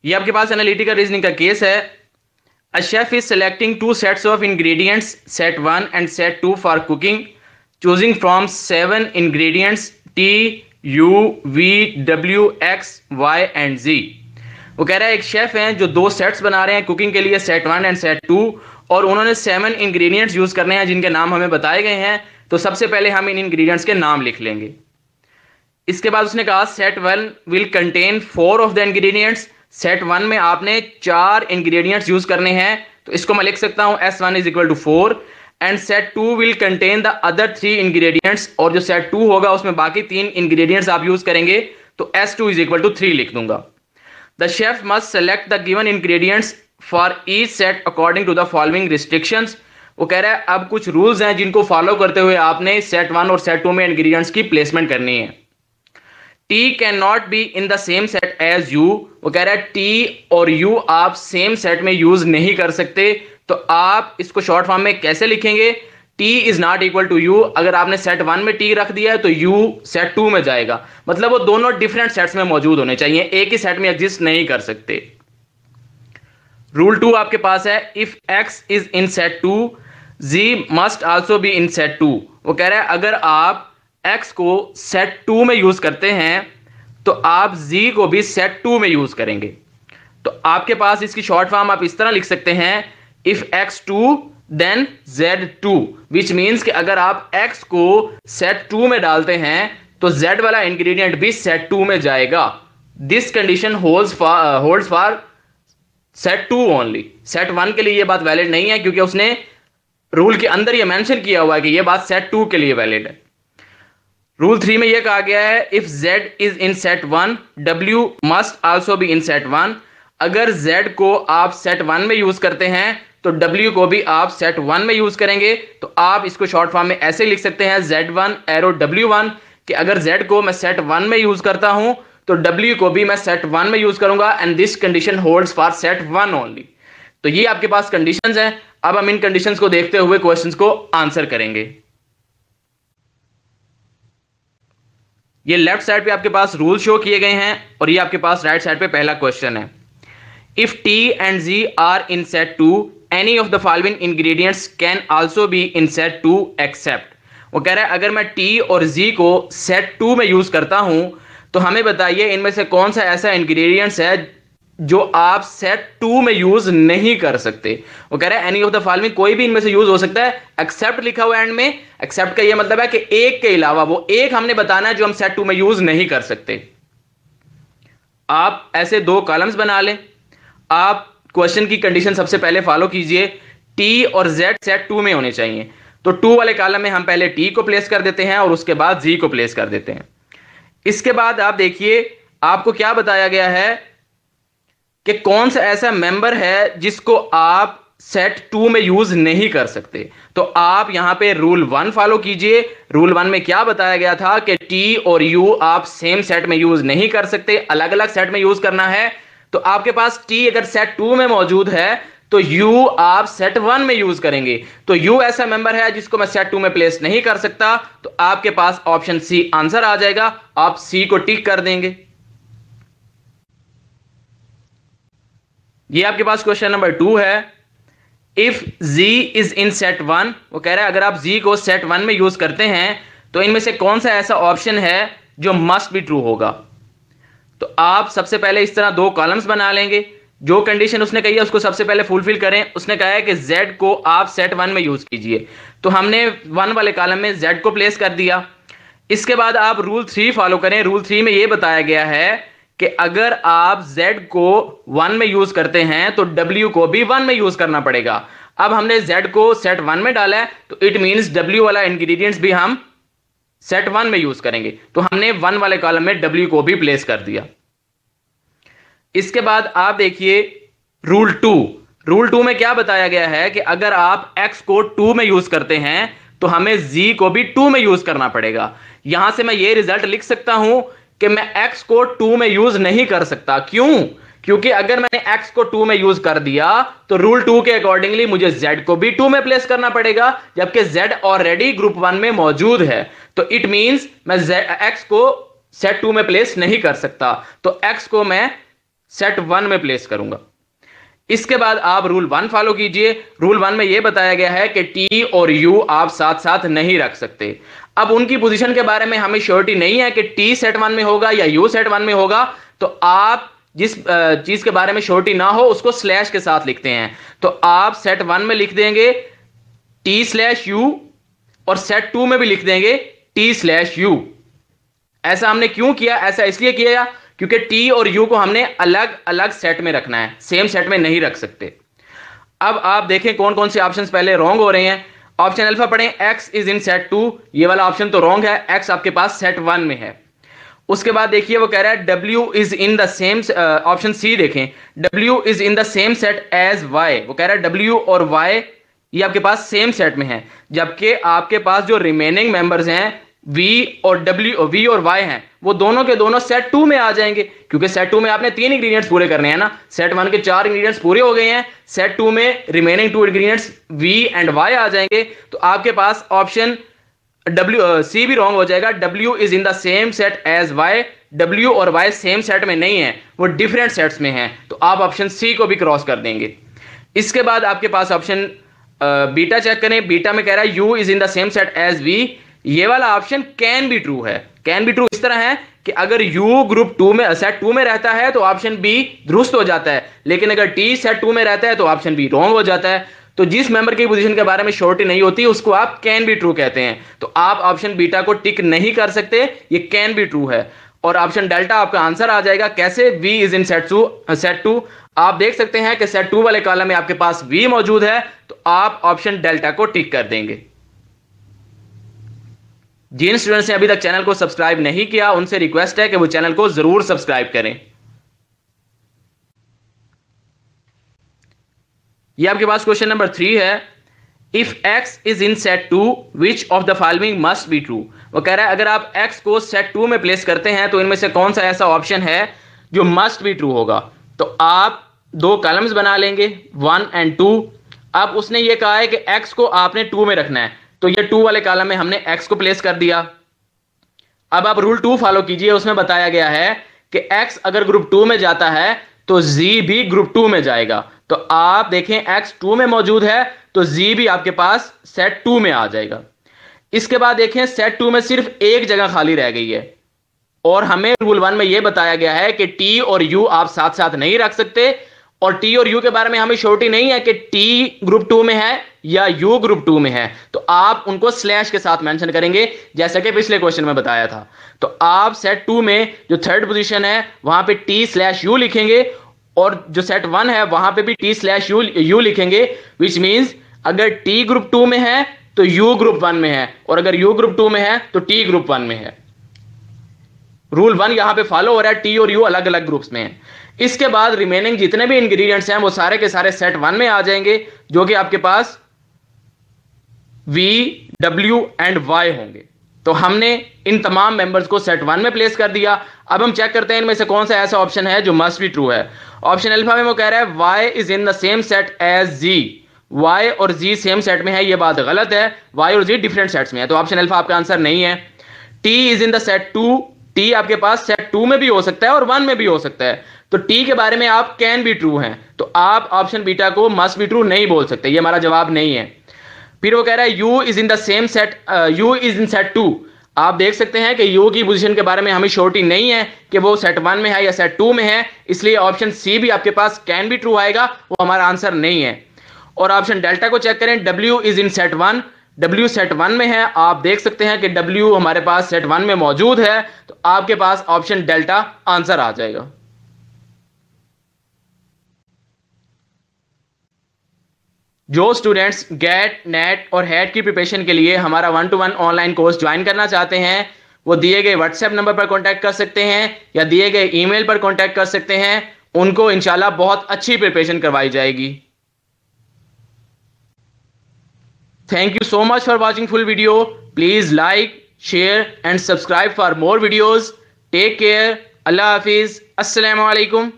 ये आपके पास analytical reasoning का केस है। A chef is selecting two sets of ingredients, set 1 and set 2 for cooking, choosing from 7 ingredients T, U, V, W, X, Y and Z। वो कह रहा है एक शेफ हैं जो दो सेट्स बना रहे हैं कुकिंग के लिए, सेट 1 एंड सेट 2, और उन्होंने 7 इंग्रेडिएंट्स यूज करने हैं जिनके नाम हमें बताए गए हैं। तो सबसे पहले हम इन इंग्रेडिएंट्स के नाम लिख लेंगे। इसके बाद उसने कहा set 1 will contain 4 of the ingredients. Set 1 में आपने 4 इंग्रेडिएंट्स यूज करने हैं, तो इसको मैं लिख सकता हूं S1 is equal to 4। And set 2 will contain the other 3 ingredients, और जो सेट 2 होगा उसमें बाकी 3 इंग्रेडिएंट्स आप यूज करेंगे, तो S2 इज इक्वल टू 3 लिख दूंगा। The chef must select the given ingredients for each set according to the following restrictions. वो कह रहा है अब कुछ रूल्स हैं जिनको फॉलो करते हुए आपने सेट 1 और सेट 2 में इंग्रेडिएंट्स की प्लेसमेंट करनी है। T can not be in the same set as U। वो कह रहा है T और U आप सेम सेट में यूज नहीं कर सकते, तो आप इसको शॉर्ट फॉर्म में कैसे लिखेंगे? T is not equal to U। अगर आपने सेट 1 में T रख दिया है तो U सेट 2 में जाएगा, मतलब वो दोनों डिफरेंट सेट्स में मौजूद होने चाहिए, एक ही सेट में एग्जिस्ट नहीं कर सकते। रूल 2 आपके पास है, if X is in set 2 Z must also be in set 2। वो कह रहा है अगर आप X को सेट 2 में यूज करते हैं तो आप Z को भी सेट 2 में यूज करेंगे। तो आपके पास इसकी शॉर्ट फॉर्म आप इस तरह लिख सकते हैं, if X2 then Z2, which means कि अगर आप X को सेट 2 में डालते हैं तो Z वाला इंग्रेडिएंट भी सेट 2 में जाएगा। This condition holds for set 2 only. Set 1 के लिए यह बात वैलिड नहीं है, क्योंकि उसने रूल के अंदर यह मेंशन किया हुआ है कि यह बात सेट 2 के लिए वैलिड है। रूल 3 में यह कहा गया है, if Z is in set 1 W must also be in set 1। अगर Z को आप सेट 1 में यूज करते हैं तो W को भी आप सेट 1 में यूज करेंगे। तो आप इसको शॉर्ट फॉर्म में ऐसे लिख सकते हैं, Z1 एरो W1, कि अगर Z को मैं सेट 1 में यूज करता हूं तो W को भी मैं सेट 1 में यूज करूंगा, and this condition holds for set 1 only. तो ये आपके पास कंडीशंस हैं। अब हम इन कंडीशंस को देखते हुए क्वेश्चंस को आंसर करेंगे। ये लेफ्ट साइड पे आपके पास रूल शो किए गए हैं, और ये आपके पास राइट साइड पे पहला क्वेश्चन है। If T and Z are in set 2 any of the following ingredients can also be in set 2 except. वो कह रहा है अगर मैं T और Z को सेट 2 में यूज करता हूं तो हमें बताइए इनमें से कौन सा ऐसा इंग्रेडिएंट्स है जो आप सेट 2 में यूज नहीं कर सकते। वो कह रहा है एनी ऑफ द फॉलोइंग, कोई भी इनमें से यूज हो सकता है, एक्सेप्ट लिखा हुआ एंड में। एक्सेप्ट का ये मतलब है कि एक के अलावा, वो एक हमने बताना है जो हम सेट 2 में यूज नहीं कर सकते। आप ऐसे 2 कॉलम्स बना लें। आप क्वेश्चन की कंडीशन सबसे पहले फॉलो कीजिए, T और Z सेट 2 में होने चाहिए। तो 2 वाले कॉलम में हम पहले T को प्लेस कर देते हैं और उसके बाद Z को प्लेस कर देते हैं। इसके बाद आप देखिए आपको क्या बताया गया है कि कौन सा ऐसा मेंबर है जिसको आप सेट 2 में यूज नहीं कर सकते। तो आप यहां पे रूल 1 फॉलो कीजिए। रूल 1 में क्या बताया गया था कि T और U आप सेम सेट में यूज नहीं कर सकते, अलग अलग सेट में यूज करना है। तो आपके पास T अगर सेट 2 में मौजूद है तो U आप सेट 1 में यूज करेंगे। तो U ऐसा मेंबर है जिसको मैं सेट 2 में प्लेस नहीं कर सकता, तो आपके पास ऑप्शन C आंसर आ जाएगा। आप C को टिक कर देंगे। ये आपके पास क्वेश्चन नंबर 2 है, if Z is in set 1। वो कह रहा है अगर आप Z को सेट 1 में यूज करते हैं तो इनमें से कौन सा ऐसा ऑप्शन है जो मस्ट बी ट्रू होगा। तो आप सबसे पहले इस तरह 2 कॉलम्स बना लेंगे। जो कंडीशन उसने कही है उसको सबसे पहले फुलफिल करें। उसने कहा है कि Z को आप सेट 1 में यूज कीजिए, तो हमने 1 वाले कॉलम में Z को प्लेस कर दिया। इसके बाद आप रूल 3 फॉलो करें। रूल 3 में यह बताया गया है कि अगर आप Z को 1 में यूज करते हैं तो W को भी 1 में यूज करना पड़ेगा। अब हमने Z को सेट 1 में डाला है, तो इट मींस W वाला इंग्रेडिएंट्स भी हम सेट 1 में यूज करेंगे। तो हमने 1 वाले कॉलम में W को भी प्लेस कर दिया। इसके बाद आप देखिए रूल 2। रूल 2 में क्या बताया गया है कि अगर आप X को 2 में यूज करते हैं तो हमें Z को भी 2 में यूज करना पड़ेगा। यहां से मैं ये रिजल्ट लिख सकता हूं कि मैं X को 2 में यूज नहीं कर सकता। क्यों? क्योंकि अगर मैंने X को 2 में यूज कर दिया तो रूल 2 के अकॉर्डिंगली मुझे Z को भी 2 में प्लेस करना पड़ेगा, जबकि Z ऑलरेडी ग्रुप 1 में मौजूद है। तो इट मींस मैं X को सेट 2 में प्लेस नहीं कर सकता। तो X को मैं सेट 1 में प्लेस करूंगा। इसके बाद आप रूल 1 फॉलो कीजिए। रूल 1 में यह बताया गया है कि टी और यू आप साथ साथ नहीं रख सकते। अब उनकी पोजीशन के बारे में हमें श्योरिटी नहीं है कि टी सेट 1 में होगा या यू सेट 1 में होगा, तो आप जिस चीज के बारे में श्योरिटी ना हो उसको स्लैश के साथ लिखते हैं। तो आप सेट 1 में लिख देंगे T/U और सेट 2 में भी लिख देंगे T/U। ऐसा हमने क्यों किया? ऐसा इसलिए किया क्योंकि टी और यू को हमने अलग अलग सेट में रखना है, सेम सेट में नहीं रख सकते। अब आप देखें कौन कौन से ऑप्शंस पहले रॉन्ग हो रहे हैं। ऑप्शन अल्फा पढ़ें, x इज इन सेट 2, ये वाला ऑप्शन तो रॉन्ग है, x आपके पास सेट 1 में है। उसके बाद देखिए वो कह रहा है w is in the same, option C देखें, w is in the same set as y, वो कह रहा है w और y ये आपके पास सेम सेट में है, जबकि आपके पास जो रिमेनिंग मेंबर्स हैं v और y हैं वो दोनों के दोनों सेट 2 में आ जाएंगे, क्योंकि सेट 2 में आपने 3 इंग्रेडिएंट्स पूरे करने हैं ना। सेट 1 के 4 इंग्रेडिएंट्स पूरे हो गए हैं, सेट 2 में remaining 2 ingredients v and y आ जाएंगे। तो आपके पास ऑप्शन सी भी रॉन्ग हो जाएगा। w is in the same set as y, w और y सेम सेट में नहीं है, वो डिफरेंट सेट्स में हैं, तो आप ऑप्शन सी को भी क्रॉस कर देंगे। इसके बाद आपके पास ऑप्शन बीटा चेक करें। बीटा में कह रहा है u is in the same set as v, ये वाला ऑप्शन कैन बी ट्रू है। कैन बी ट्रू इस तरह है कि अगर u ग्रुप 2 में सेट 2 में रहता है तो ऑप्शन बी दुरुस्त हो जाता है, लेकिन अगर t सेट 2 में रहता है तो ऑप्शन बी रॉन्ग हो जाता है। तो जिस मेंबर की पोजीशन के बारे में श्योरिटी नहीं होती उसको आप कैन बी ट्रू कहते हैं। तो आप ऑप्शन बीटा को टिक नहीं कर सकते, ये कैन बी ट्रू है। और ऑप्शन डेल्टा आपका आंसर आ जाएगा। कैसे? v इज इन सेट 2, आप देख सकते हैं कि सेट 2 वाले कॉलम में आपके पास v मौजूद है, तो आप ऑप्शन डेल्टा को टिक कर देंगे। जिन स्टूडेंट्स ने अभी तक चैनल को सब्सक्राइब नहीं किया उनसे रिक्वेस्ट है कि वो चैनल को जरूर सब्सक्राइब करें। ये आपके पास क्वेश्चन नंबर 3 है। If x is in set 2 which of the following must be true, वो कह रहा है अगर आप x को सेट 2 में प्लेस करते हैं तो इनमें से कौन सा ऐसा ऑप्शन है जो मस्ट बी ट्रू होगा। तो आप 2 कॉलम्स बना लेंगे 1 एंड 2। अब उसने ये कहा है कि x को आपने 2 में रखना है, तो ये 2 वाले कॉलम में हमने x को प्लेस कर दिया। अब आप रूल 2 फॉलो कीजिए, उसमें बताया गया है कि x अगर ग्रुप 2 में जाता है तो z भी ग्रुप 2 में जाएगा। तो आप देखें x 2 में मौजूद है तो z भी आपके पास सेट 2 में आ जाएगा। इसके बाद देखें सेट 2 में सिर्फ एक जगह खाली रह गई है और हमें रूल 1 में यह बताया गया है कि t और u आप साथ साथ नहीं रख सकते, और t और u के बारे में हमें श्योरिटी नहीं है कि t ग्रुप 2 में है या u ग्रुप 2 में है, तो आप उनको स्लैश के साथ मेंशन करेंगे जैसा कि पिछले क्वेश्चन में बताया था। तो आप सेट 2 में जो थर्ड पोजीशन है वहां पे t/u लिखेंगे और जो सेट 1 है वहां पे भी t/u लिखेंगे, विच मींस अगर t ग्रुप 2 में है तो u ग्रुप 1 में है, और अगर u ग्रुप 2 में है तो t ग्रुप 1 में है। रूल 1 यहां पे फॉलो हो रहा है, t और u अलग अलग ग्रुप्स में है। इसके बाद रिमेनिंग जितने भी इंग्रेडिएंट्स हैं वो सारे के सारे सेट 1 में आ जाएंगे, जो कि आपके पास v, w एंड y होंगे। तो हमने इन तमाम मेंबर्स को सेट 1 में प्लेस कर दिया। अब हम चेक करते हैं इनमें से कौन सा ऐसा ऑप्शन है जो मस्ट बी ट्रू है। ऑप्शन अल्फा में वो कह रहा है y is in the same set as z, y और z सेम सेट में है, ये बात गलत है, y और z डिफरेंट सेट्स में है, तो ऑप्शन अल्फा आपका आंसर नहीं है। t is in the set 2, t आपके पास सेट 2 में भी हो सकता है और 1 में भी हो सकता है, तो t के बारे में आप कैन बी ट्रू हैं, तो आप ऑप्शन बीटा को मस्ट बी ट्रू नहीं बोल सकते, ये हमारा जवाब नहीं है। फिर वो कह रहा है u is in the same set, u is in set 2, आप देख सकते हैं कि u की पोजीशन के बारे में हमें श्योरिटी नहीं है कि वो सेट 1 में है या सेट 2 में है, इसलिए ऑप्शन सी भी आपके पास कैन बी ट्रू आएगा, वो हमारा आंसर नहीं है। और ऑप्शन डेल्टा को चेक करें, w is in set 1, w set 1 में है, आप देख सकते हैं कि w हमारे पास सेट 1 में मौजूद है, तो आपके पास ऑप्शन डेल्टा आंसर आ जाएगा। जो स्टूडेंट्स गेट, नेट और हेट की प्रिपरेशन के लिए हमारा 1-to-1 ऑनलाइन कोर्स ज्वाइन करना चाहते हैं वो दिए गए व्हाट्सएप नंबर पर कांटेक्ट कर सकते हैं या दिए गए ईमेल पर कांटेक्ट कर सकते हैं, उनको इंशाल्लाह बहुत अच्छी प्रिपरेशन करवाई जाएगी। Thank you so much for watching full video. Please like, share and subscribe for more videos. Take care. Allah Hafiz. Assalamu alaikum.